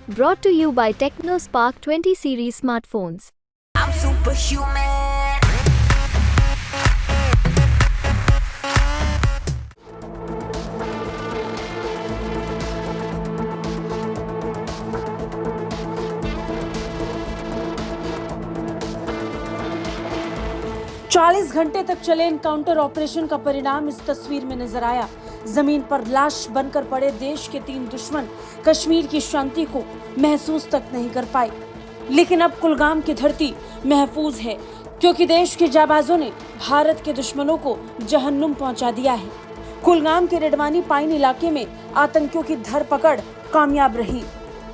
Brought to you by TechnoSpark 20 series smartphones. I'm superhuman. 40 घंटे तक चले एनकाउंटर ऑपरेशन का परिणाम इस तस्वीर में नजर आया। जमीन पर लाश बनकर पड़े देश के 3 दुश्मन कश्मीर की शांति को महसूस तक नहीं कर पाए। लेकिन अब कुलगाम की धरती महफूज है, क्योंकि देश के जाबाजों ने भारत के दुश्मनों को जहन्नुम पहुंचा दिया है। कुलगाम के रेडवानी पाइन इलाके में आतंकियों की धरपकड़ कामयाब रही।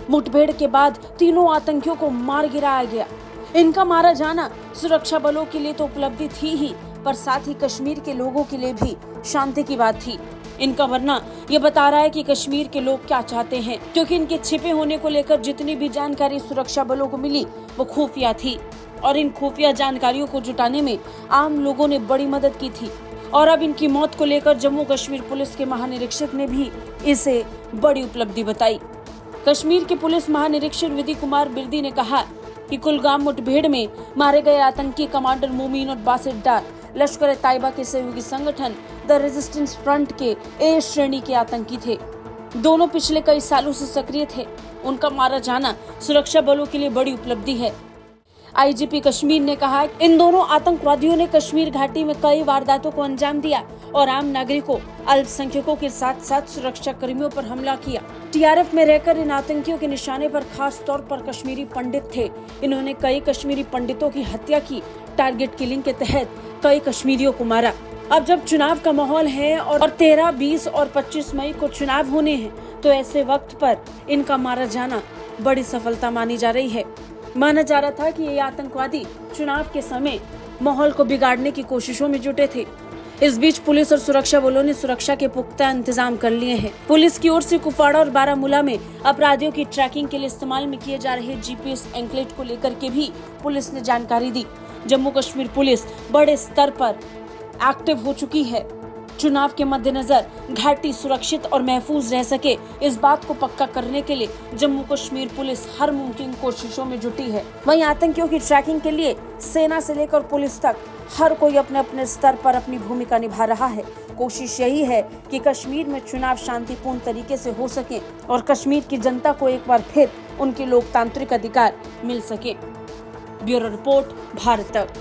मुठभेड़ के बाद तीनों आतंकियों को मार गिराया गया। इनका मारा जाना सुरक्षा बलों के लिए तो उपलब्धि थी ही, पर साथ ही कश्मीर के लोगों के लिए भी शांति की बात थी। इनका मरना ये बता रहा है कि कश्मीर के लोग क्या चाहते हैं, क्योंकि इनके छिपे होने को लेकर जितनी भी जानकारी सुरक्षा बलों को मिली वो खुफिया थी, और इन खुफिया जानकारियों को जुटाने में आम लोगों ने बड़ी मदद की थी। और अब इनकी मौत को लेकर जम्मू कश्मीर पुलिस के महानिरीक्षक ने भी इसे बड़ी उपलब्धि बताई। कश्मीर के पुलिस महानिरीक्षक विधि कुमार बिरदी ने कहा कि कुलगाम मुठभेड़ में मारे गए आतंकी कमांडर मोमीन और बासिर डार लश्कर-ए-तैयबा के सहयोगी संगठन द रेजिस्टेंस फ्रंट के ए श्रेणी के आतंकी थे। दोनों पिछले कई सालों से सक्रिय थे। उनका मारा जाना सुरक्षा बलों के लिए बड़ी उपलब्धि है। आईजीपी कश्मीर ने कहा, इन दोनों आतंकवादियों ने कश्मीर घाटी में कई वारदातों को अंजाम दिया और आम नागरिकों, अल्पसंख्यकों के साथ साथ सुरक्षा कर्मियों पर हमला किया। टीआरएफ में रहकर इन आतंकियों के निशाने पर खास तौर पर कश्मीरी पंडित थे। इन्होंने कई कश्मीरी पंडितों की हत्या की। टारगेट किलिंग के तहत कई कश्मीरियों को मारा। अब जब चुनाव का माहौल है और 13, 20 और 25 मई को चुनाव होने हैं, तो ऐसे वक्त पर इनका मारा जाना बड़ी सफलता मानी जा रही है। माना जा रहा था कि ये आतंकवादी चुनाव के समय माहौल को बिगाड़ने की कोशिशों में जुटे थे। इस बीच पुलिस और सुरक्षा बलों ने सुरक्षा के पुख्ता इंतजाम कर लिए हैं। पुलिस की ओर से कुपवाड़ा और बारामूला में अपराधियों की ट्रैकिंग के लिए इस्तेमाल में किए जा रहे जीपीएस एंकलेट को लेकर के भी पुलिस ने जानकारी दी। जम्मू कश्मीर पुलिस बड़े स्तर पर एक्टिव हो चुकी है। चुनाव के मद्देनजर घाटी सुरक्षित और महफूज रह सके, इस बात को पक्का करने के लिए जम्मू कश्मीर पुलिस हर मुमकिन कोशिशों में जुटी है। वहीं आतंकियों की ट्रैकिंग के लिए सेना से लेकर पुलिस तक हर कोई अपने अपने स्तर पर अपनी भूमिका निभा रहा है। कोशिश यही है कि कश्मीर में चुनाव शांतिपूर्ण तरीके से हो सके और कश्मीर की जनता को एक बार फिर उनके लोकतांत्रिक अधिकार मिल सके। ब्यूरो रिपोर्ट, भारत तक।